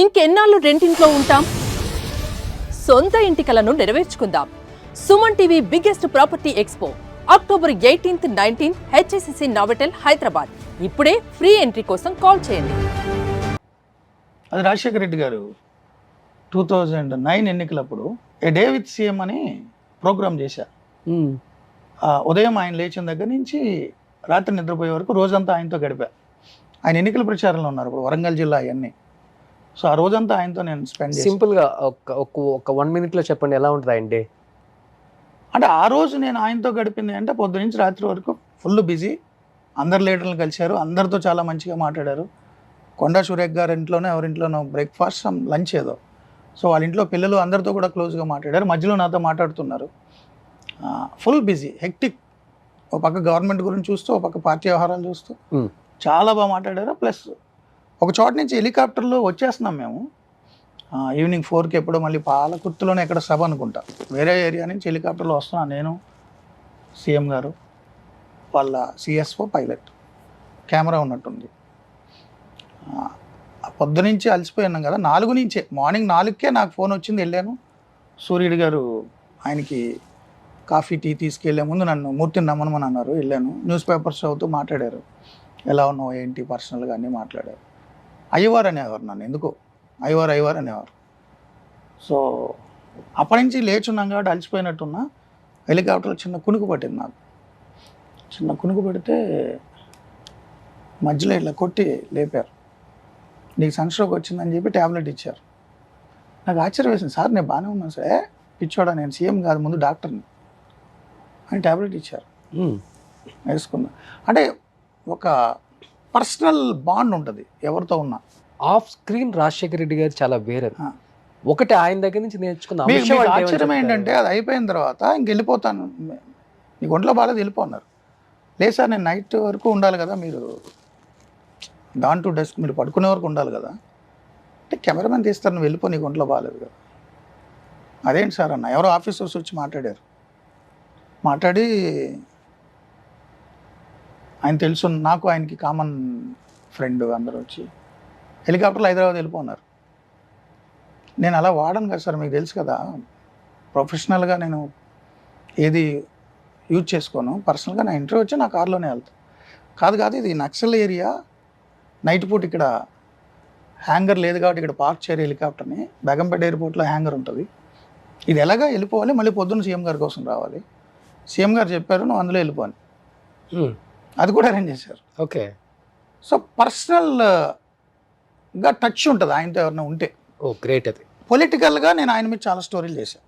ఇంకెన్నాళ్ళు రెంటింట్లో ఉంటాం? సొంత ఇంటి కలను నెరవేర్చుకుందాం. Suman TV biggest property expo October 18, 19 HSCC Novotel Hyderabad. ఇప్పుడే ఫ్రీ ఎంట్రీ కోసం కాల్ చేయండి. అది రాజశేఖర రెడ్డి గారు 2009 ఎన్నికలప్పుడు ఏ డే విత్ సీఎం అని ప్రోగ్రామ్ చేశారు. ఉదయం ఆయన లేచిన దగ్గర నుంచి రాత్రి నిద్రపోయే వరకు రోజంతా ఆయనతో గడిపారు. ఆయన ఎన్నికల ప్రచారంలో ఉన్నారు ఇప్పుడు వరంగల్ జిల్లా అవన్నీ. సో ఆ రోజంతా ఆయనతో నేను స్పెండ్ చేశాను. సింపుల్గా ఒక 1 minute చెప్పండి ఎలా ఉంటుంది ఆయన డే? అంటే ఆ రోజు నేను ఆయనతో గడిపింది అంటే పొద్దు నుంచి రాత్రి వరకు ఫుల్ బిజీ. అందరు లీడర్లను కలిశారు, అందరితో చాలా మంచిగా మాట్లాడారు. కొండా సురేఖ్ గారి ఇంట్లోనే ఎవరింట్లోనో బ్రేక్ఫాస్ట్ లంచ్ ఏదో. సో వాళ్ళ ఇంట్లో పిల్లలు అందరితో కూడా క్లోజ్గా మాట్లాడారు. మధ్యలో నాతో మాట్లాడుతున్నారు. Full busy, hectic. ఒక పక్క గవర్నమెంట్ గురించి చూస్తూ, ఒక పక్క పార్టీ వ్యవహారాలు చూస్తూ చాలా బాగా మాట్లాడారు. ప్లస్ ఒక చోట నుంచి హెలికాప్టర్లో వచ్చేస్తున్నాం మేము. ఈవినింగ్ 4కి ఎప్పుడో మళ్ళీ పాలకుర్తిలోనే ఎక్కడ సభ అనుకుంటా, వేరే ఏరియా నుంచి హెలికాప్టర్లో వస్తున్నాను నేను, సీఎం గారు, వాళ్ళ సిఎస్ఓ, పైలట్, కెమెరా ఉన్నట్టుంది. పొద్దునుంచి అలసిపోయినాం కదా, 4 నుంచే మార్నింగ్ 4కే నాకు ఫోన్ వచ్చింది. వెళ్ళాను. సూర్యుడు గారు ఆయనకి కాఫీ టీ తీసుకెళ్లే ముందు నన్ను మూర్తిని నమ్మనమని అన్నారు. వెళ్ళాను. న్యూస్ పేపర్స్ చదువుతూ మాట్లాడారు. ఎలా ఉన్నావు ఏంటి పర్సనల్గా అన్నీ మాట్లాడారు. అయ్యవారు అనేవారు నన్ను, ఎందుకో అయ్యవారు అనేవారు. సో అప్పటి నుంచి లేచున్నాం కాబట్టి అలసిపోయినట్టున్నా. హెలికాప్టర్లో చిన్న కునుకు పట్టింది నాకు. చిన్న కునుకు పడితే మధ్యలో ఇలా కొట్టి లేపారు. నీకు సన్స్ట్రోక్ వచ్చిందని చెప్పి ట్యాబ్లెట్ ఇచ్చారు. నాకు ఆశ్చర్యం వేసింది. సార్ నేను బాగానే ఉన్నాను సార్. పిచ్చోడా, నేను సీఎం కాదు ముందు డాక్టర్ని అని ట్యాబ్లెట్ ఇచ్చారు. వేసుకున్నా. అంటే ఒక పర్సనల్ బాండ్ ఉంటుంది ఎవరితో ఉన్నా. ఆఫ్ స్క్రీన్ రాజశేఖర రెడ్డి గారు చాలా వేరే. ఒకటి ఆయన దగ్గర నుంచి నేర్చుకున్న ఆశ్చర్యం ఏంటంటే అది అయిపోయిన తర్వాత ఇంక వెళ్ళిపోతాను, నీకు ఒంట్లో బాగాలేదు వెళ్ళిపోన్నారు. లేదు సార్ నేను నైట్ వరకు ఉండాలి కదా, మీరు డాన్ టు డెస్క్ మీరు పడుకునే వరకు ఉండాలి కదా అంటే కెమెరామెన్ తీస్తారు, నువ్వు వెళ్ళిపో, నీకు ఒంట్లో బాగాలేదు కదా. అదేంటి సార్ అన్న, ఎవరో ఆఫీసర్స్ వచ్చి మాట్లాడారు. మాట్లాడి ఆయన తెలుసు నాకు, ఆయనకి కామన్ ఫ్రెండ్, అందరూ వచ్చి హెలికాప్టర్లో హైదరాబాద్ వెళ్ళిపోన్నారు. నేను అలా వాడను కదా సార్, మీకు తెలుసు కదా, ప్రొఫెషనల్గా నేను ఏది యూజ్ చేసుకోను. పర్సనల్గా నా ఇంటర్వ్యూ వచ్చి నా కార్లోనే వెళ్తాను. కాదు ఇది నక్సల్ ఏరియా, నైట్ పూట ఇక్కడ హ్యాంగర్ లేదు కాబట్టి ఇక్కడ పార్క్ చేయరు హెలికాప్టర్ని. బేగంపేట ఎయిర్పోర్ట్లో హ్యాంగర్ ఉంటుంది. ఇది ఎలాగా వెళ్ళిపోవాలి, మళ్ళీ పొద్దున్న సీఎం గారి కోసం రావాలి. సీఎం గారు చెప్పారు నువ్వు అందులో వెళ్ళిపోని, అది కూడా అరేంజ్ చేశారు. ఓకే. సో పర్సనల్గా టచ్ ఉంటుంది ఆయనతో ఎవరైనా ఉంటే. ఓ గ్రేట్. అది పొలిటికల్గా నేను ఆయన మీద చాలా స్టోరీలు చేశాను.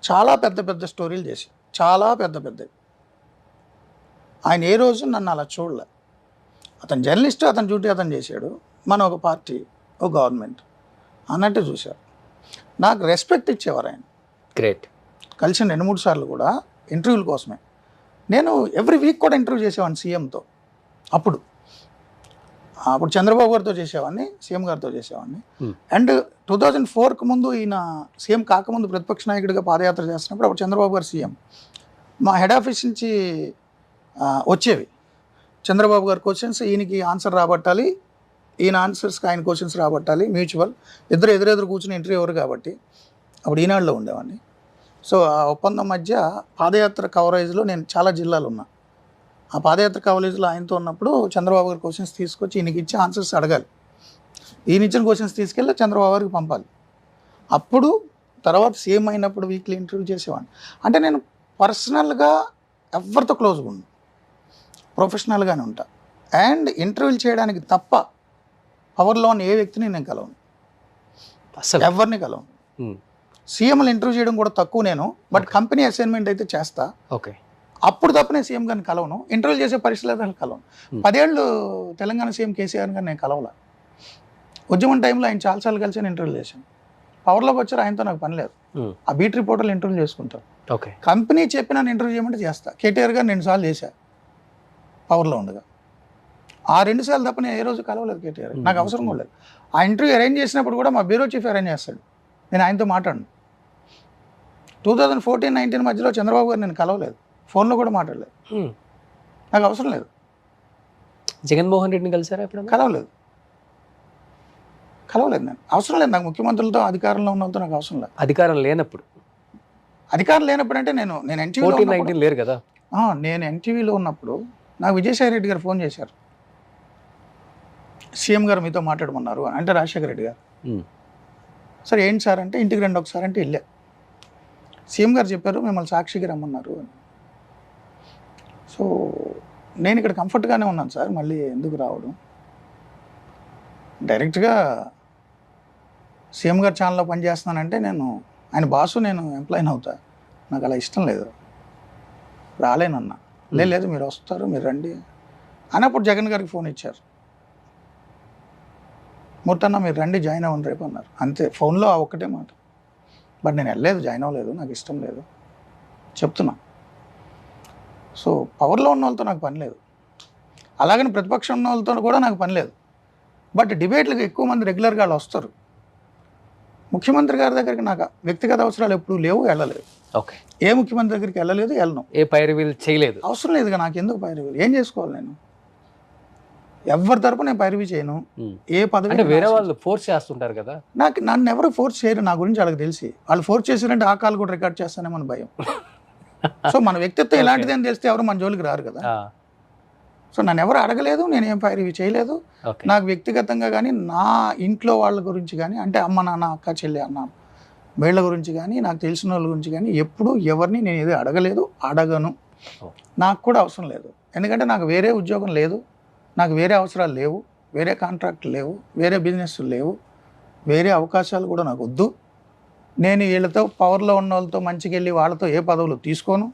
చాలా పెద్ద స్టోరీలు చేశాను, చాలా పెద్దవి. ఆయన ఏ రోజు నన్ను అలా చూడలే. అతను జర్నలిస్ట్, అతని డ్యూటీ అతను చేశాడు, మనం ఒక పార్టీ, ఒక గవర్నమెంట్ అన్నట్టు చూశారు. నాకు రెస్పెక్ట్ ఇచ్చేవారు ఆయన. గ్రేట్. కలిసిన 2-3 సార్లు కూడా ఇంటర్వ్యూల కోసమే. నేను ఎవ్రీ వీక్ కూడా ఇంటర్వ్యూ చేసేవాడిని సీఎంతో. అప్పుడు చంద్రబాబు గారితో చేసేవాడిని, సీఎం గారితో చేసేవాడిని. అండ్ 2004కు ముందు, ఈయన సీఎం కాకముందు ప్రతిపక్ష నాయకుడిగా పాదయాత్ర చేస్తున్నప్పుడు అప్పుడు చంద్రబాబు గారు సీఎం. మా హెడ్ ఆఫీస్ నుంచి వచ్చేవి చంద్రబాబు గారి క్వశ్చన్స్, ఈయనకి ఆన్సర్ రాబట్టాలి, ఈయన ఆన్సర్స్కి ఆయన క్వశ్చన్స్ రాబట్టాలి, మ్యూచువల్. ఇద్దరు ఎదురెదురు కూర్చుని ఇంటర్వ్యూ ఎవరు కాబట్టి అప్పుడు ఈనాడులో ఉండేవాడిని. సో ఆ ఒప్పందం మధ్య పాదయాత్ర కవరేజ్లో నేను చాలా జిల్లాలు ఉన్నా. ఆ పాదయాత్ర కవరేజ్లో ఆయనతో ఉన్నప్పుడు చంద్రబాబు గారి క్వశ్చన్స్ తీసుకొచ్చి ఈయనకి ఇచ్చి ఆన్సర్స్ అడగాలి. ఈయన ఇచ్చిన క్వశ్చన్స్ తీసుకెళ్ళి చంద్రబాబు గారికి పంపాలి. అప్పుడు తర్వాత సీఎం అయినప్పుడు వీక్లీ ఇంటర్వ్యూ చేసేవాడిని. అంటే నేను పర్సనల్గా ఎవరితో క్లోజ్గా ఉన్నాను, ప్రొఫెషనల్గానే ఉంటా. అండ్ ఇంటర్వ్యూలు చేయడానికి తప్ప పవర్లో ఉన్న ఏ వ్యక్తిని నేను కలవను, అసలు ఎవరిని కలవను. సీఎంలు ఇంటర్వ్యూ చేయడం కూడా తక్కువ నేను, బట్ కంపెనీ అసైన్మెంట్ అయితే చేస్తా. ఓకే. అప్పుడు తప్ప నేను సీఎం గారిని కలవను, ఇంటర్వ్యూ చేసే పరిస్థితులు కలవను. 10 ఏళ్ళు తెలంగాణ సీఎం కేసీఆర్ గారిని నేను కలవలా. ఉద్యమం టైంలో ఆయన చాలాసార్లు కలిసి నేను ఇంటర్వ్యూ చేశాను. పవర్లోకి వచ్చారు, ఆయనతో నాకు పని లేదు. ఆ బీట్ రిపోర్టర్లు ఇంటర్వ్యూ చేసుకుంటారు. ఓకే. కంపెనీ చెప్పి నన్ను ఇంటర్వ్యూ చేయమంటే చేస్తా. కేటీఆర్ గారు 2 సార్లు చేశా పవర్లో ఉండగా. ఆ 2 సార్లు తప్ప నేను ఏ రోజు కలవలేదు కేటీఆర్, నాకు అవసరం కూడా లేదు. ఆ ఇంటర్వ్యూ అరేంజ్ చేసినప్పుడు కూడా మా బ్యూరో చీఫ్ అరేంజ్ చేస్తాడు, నేను ఆయనతో మాట్లాడను. 2014-19 మధ్యలో చంద్రబాబు గారు నేను కలవలేదు, ఫోన్లో కూడా మాట్లాడలేదు, నాకు అవసరం లేదు. జగన్మోహన్ రెడ్డిని కలిసారా ఎప్పుడు? కలవలేదు. కలవలేదు నేను. అవసరం లేదు నాకు ముఖ్యమంత్రులతో, అధికారంలో ఉన్న వాళ్ళతో నాకు అవసరం లేదు. అధికారం లేనప్పుడు అధికారం లేనప్పుడు అంటే నేను ఎన్టీవీలో 14-19 లేరు కదా. నేను ఎన్టీవీలో ఉన్నప్పుడు నాకు విజయసాయి రెడ్డి గారు ఫోన్ చేశారు, సీఎం గారు మీతో మాట్లాడమన్నారు అంటే, రాజశేఖర రెడ్డి గారు. సరే ఏంటి సార్ అంటే, ఇంటికి రండి ఒకసారి అంటే వెళ్ళా. సీఎం గారు చెప్పారు మిమ్మల్ని సాక్షికి రమ్మన్నారు అని. సో నేను ఇక్కడ కంఫర్ట్గానే ఉన్నాను సార్, మళ్ళీ ఎందుకు రావడం. డైరెక్ట్గా సీఎం గారు ఛానల్లో పనిచేస్తున్నానంటే నేను ఆయన బాసు, నేను ఎంప్లాయీని అవుతా, నాకు అలా ఇష్టం లేదు, రాలేనన్నా. లేదు మీరు వస్తారు, మీరు రండి అన్నప్పుడు జగన్ గారికి ఫోన్ ఇచ్చారు, మూర్తన్న మీరు రండి జాయిన్ అవ్వండి రేపు అన్నారు. అంతే, ఫోన్లో ఆ ఒక్కటే మాట. బట్ నేను వెళ్ళలేదు, జాయిన్ అవ్వలేదు, నాకు ఇష్టం లేదు చెప్తున్నా. సో పవర్లో ఉన్న వాళ్ళతో నాకు పని లేదు, అలాగని ప్రతిపక్షం ఉన్న వాళ్ళతో కూడా నాకు పని లేదు. బట్ డిబేట్లకు ఎక్కువ మంది రెగ్యులర్గా వాళ్ళు వస్తారు. ముఖ్యమంత్రి గారి దగ్గరికి నాకు వ్యక్తిగత అవసరాలు ఎప్పుడు లేవు, వెళ్ళలేదు. ఓకే, ఏ ముఖ్యమంత్రి దగ్గరికి వెళ్ళలేదు, వెళ్ళను. ఏ పైరవీలు చేయలేదు, అవసరం లేదుగా నాకు, ఎందుకు పైరవీలు, ఏం చేసుకోవాలి నేను? ఎవరి తరపు నేను పైరవీ చేయను. ఏ పదవి అంటే వేరే వాళ్ళు ఫోర్స్ చేస్తుంటారు కదా. నన్ను ఎవరు ఫోర్స్ చేయరు, నా గురించి వాళ్ళకి తెలిసి. వాళ్ళు ఫోర్స్ చేశారంటే ఆ కాల్ కూడా రికార్డ్ చేస్తానే మన భయం. సో మన వ్యక్తిత్వం ఎలాంటిది అని తెలిస్తే ఎవరు మన జోలికి రారు కదా. సో నన్ను ఎవరు అడగలేదు, నేనేం పైరవీ చేయలేదు. నాకు వ్యక్తిగతంగా కానీ, నా ఇంట్లో వాళ్ళ గురించి కానీ, అంటే అమ్మ నాన్న అక్క చెల్లి అన్న వీళ్ళ గురించి కానీ, నాకు తెలిసిన వాళ్ళ గురించి కానీ ఎప్పుడు ఎవరిని నేను ఏదో అడగలేదు, అడగను. నాకు కూడా అవసరం లేదు, ఎందుకంటే నాకు వేరే ఉద్యోగం లేదు, నాకు వేరే అవసరాలు లేవు, వేరే కాంట్రాక్ట్లు లేవు, వేరే బిజినెస్లు లేవు, వేరే అవకాశాలు కూడా నాకు వద్దు. నేను వీళ్ళతో పవర్లో ఉన్న వాళ్ళతో మంచిగా వెళ్ళి వాళ్ళతో ఏ పదవులు తీసుకోను.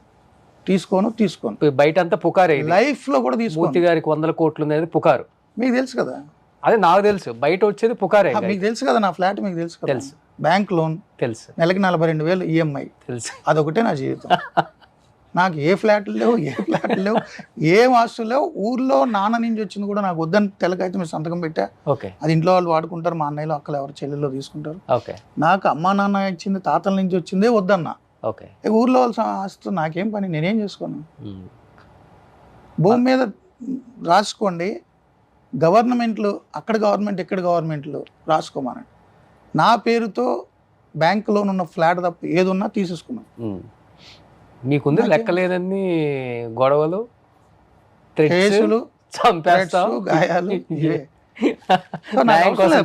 బయట అంతా పుకారే, లైఫ్లో కూడా తీసుకోను. గారికి 100 కోట్లు అనేది పుకారు, మీకు తెలుసు కదా. అదే నాకు తెలుసు, బయట వచ్చేది పుకారే. మీకు తెలుసు కదా, నా ఫ్లాట్ మీకు తెలుసు కదా, తెలుసు. బ్యాంక్ లోన్ తెలుసు, నెలకి 42,000 ఈఎంఐ తెలుసు. అదొకటే నా జీవితం. నాకు ఏ ఫ్లాట్లు లేవు, ఏం ఆస్తులు లేవు. ఊర్లో నాన్న నుంచి వచ్చింది కూడా నాకు వద్దని తెలకైతే మీరు సంతకం పెట్టా. అది ఇంట్లో వాళ్ళు వాడుకుంటారు, మా అన్నయ్యలో అక్కలు ఎవరు చెల్లెల్లో తీసుకుంటారు. నాకు అమ్మా నాన్న ఇచ్చింది, తాతల నుంచి వచ్చిందే వద్దన్నా. ఊర్లో వాళ్ళ ఆస్తు నాకేం పని, నేనేం చేసుకోను. భూమి మీద రాసుకోండి, గవర్నమెంట్లు అక్కడ గవర్నమెంట్ ఇక్కడ గవర్నమెంట్లు రాసుకోమనండి. నా పేరుతో బ్యాంక్ లోన్ ఉన్న ఫ్లాట్ తప్ప ఏది ఉన్నా తీసేసుకున్నాను. నీకుంది లెక్కలేదన్ని గొడవలు, కేసులు, గాయాలు.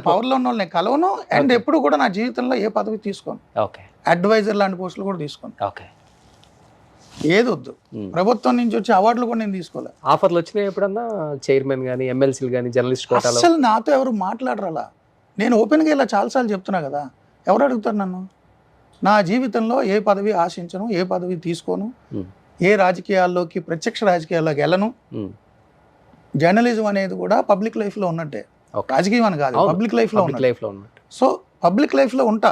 పవర్లో ఉన్న వాళ్ళని కలవను, అండ్ ఎప్పుడు కూడా నా జీవితంలో ఏ పదవి తీసుకోను. అడ్వైజర్ లాంటి పోస్టులు కూడా తీసుకోను. ఏది వద్దు. ప్రభుత్వం నుంచి వచ్చే అవార్డులు కూడా నేను తీసుకోలేదు. ఆఫర్లు వచ్చినాయి ఎప్పుడన్నా, చైర్మన్ కానీ, ఎమ్మెల్సీలు కానీ, జర్నలిస్ట్? అసలు నాతో ఎవరు మాట్లాడరు అలా. నేను ఓపెన్గా ఇలా చాలాసార్లు చెప్తున్నా కదా, ఎవరు అడుగుతారు నన్ను? నా జీవితంలో ఏ పదవి ఆశించను, ఏ పదవి తీసుకోను, ఏ రాజకీయాల్లోకి, ప్రత్యక్ష రాజకీయాల్లోకి వెళ్ళను. జర్నలిజం అనేది కూడా పబ్లిక్ లైఫ్లో ఉన్నట్టే, రాజకీయం అని కాదు, పబ్లిక్ లైఫ్లో ఉన్నట్టు. సో పబ్లిక్ లైఫ్లో ఉంటా,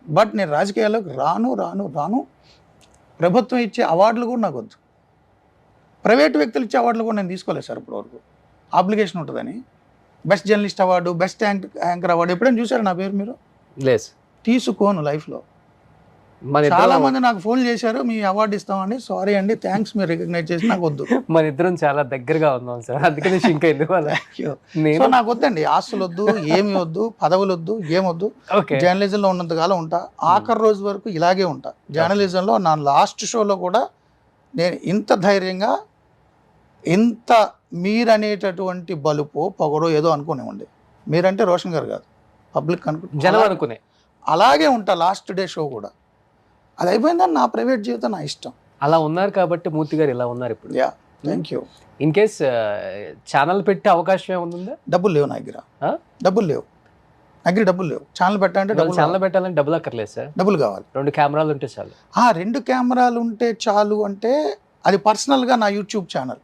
బట్ నేను రాజకీయాల్లోకి రాను. ప్రభుత్వం ఇచ్చే అవార్డులు కూడా నాకు వద్దు, ప్రైవేట్ వ్యక్తులు ఇచ్చే అవార్డులు కూడా నేను తీసుకోలేదు సార్ ఇప్పటివరకు. అప్లికేషన్ ఉంటుందని best journalist award, best anchor award ఎప్పుడైనా చూసారు నా పేరు మీరు? లేదు, తీసుకోను లైఫ్లో. చాలా మంది నాకు ఫోన్ చేశారు, మీ అవార్డు ఇస్తామండి, సారీ అండి, థ్యాంక్స్, మీరు రికగ్నైజ్ చేసి నాకు వద్దు. మన ఇద్దరం చాలా దగ్గరగా ఉన్నాం సార్, అందుకని ఇంకా ఎందుకు. సో నాకు వద్దండి, ఆస్తులు వద్దు, ఏమి వద్దు, పదవులు వద్దు, ఏమొద్దు. జర్నలిజంలో ఉన్నంతకాలం ఉంటా, ఆఖరి రోజు వరకు ఇలాగే ఉంటా. జర్నలిజంలో నా లాస్ట్ షోలో కూడా నేను ఇంత ధైర్యంగా, ఇంత మీరనేటటువంటి బలుపో పొగడో ఏదో అనుకునేవ్వండి. మీరంటే రోషన్ గారు కాదు, పబ్లిక్ అనుకునే అలాగే ఉంటా. లాస్ట్ డే షో కూడా అది అయిపోయిందని నా ప్రైవేట్ జీవితం, నా ఇష్టం. అలా ఉన్నారు కాబట్టి మూర్తి గారు ఇలా ఉన్నారు ఇప్పుడు. Thank you. In case channel పెట్టే అవకాశం ఏముంది? డబ్బులు లేవు నా దగ్గర, డబ్బులు లేవు. ఛానల్ పెట్టాలంటే డబ్బులు అక్కర్లేదు సార్, డబ్బులు కావాలి. 2 కెమెరాలు ఉంటే చాలు. 2 కెమెరాలు ఉంటే చాలు అంటే అది పర్సనల్గా నా యూట్యూబ్ ఛానల్.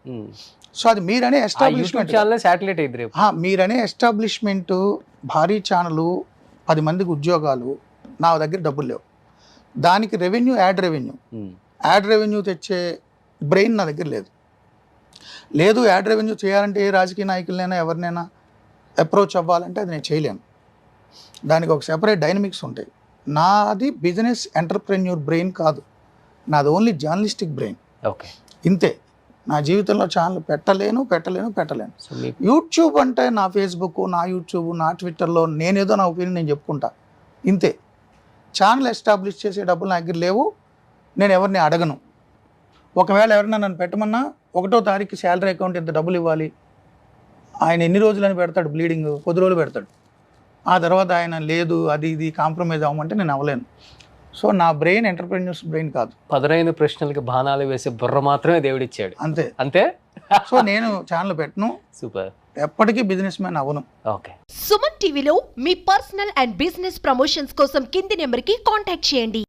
సో అది మీరనే ఎస్టాబ్లిష్మెంట్, శాటిలైట్ అయితే మీరనే ఎస్టాబ్లిష్మెంట్, భారీ ఛానల్, 10 మందికి ఉద్యోగాలు. నా దగ్గర డబ్బులు లేవు. దానికి రెవెన్యూ, యాడ్ రెవెన్యూ తెచ్చే బ్రెయిన్ నా దగ్గర లేదు. యాడ్ రెవెన్యూ చేయాలంటే ఏ రాజకీయ నాయకులైనా ఎవరినైనా అప్రోచ్ అవ్వాలంటే అది నేను చేయలేను. దానికి ఒక సెపరేట్ డైనమిక్స్ ఉంటాయి. నాది బిజినెస్ ఎంటర్ప్రెన్యూర్ బ్రెయిన్ కాదు, నాది ఓన్లీ జర్నలిస్టిక్ బ్రెయిన్. ఇంతే. నా జీవితంలో ఛానల్ పెట్టలేను. సో మీకు యూట్యూబ్ అంటే నా ఫేస్బుక్, నా యూట్యూబ్, నా ట్విట్టర్లో నేనేదో నా ఒపీనియన్ నేను చెప్పుకుంటా, ఇంతే. ఛానల్ ఎస్టాబ్లిష్ చేసే డబ్బులు నా దగ్గర లేవు, నేను ఎవరిని అడగను. ఒకవేళ ఎవరైనా నన్ను పెట్టమన్నా 1వ తారీఖు శాలరీ అకౌంట్ ఇంత డబ్బులు ఇవ్వాలి, ఆయన ఎన్ని రోజులని పెడతాడు, బ్లీడింగ్ 10 రోజులు పెడతాడు. ఆ తర్వాత ఆయన లేదు అది ఇది కాంప్రమైజ్ అవ్వమంటే నేను అవ్వలేను. సో నా బ్రెయిన్ ఎంటర్ప్రెన్యూర్స్ బ్రెయిన్ కాదు. పదునైన ప్రశ్నలకి బాణాలు వేసే బుర్ర మాత్రమే దేవుడిచ్చాడు. అంతే. అంతే. సో నేను ఛానల్ పెట్టను, సూపర్. ఎప్పటికీ బిజినెస్ మ్యాన్ అవ్వను. ఓకే. సుమన్ టీవీలో మీ పర్సనల్ అండ్ బిజినెస్ ప్రమోషన్స్ కోసం కింది నెంబర్కి కాంటాక్ట్ చేయండి.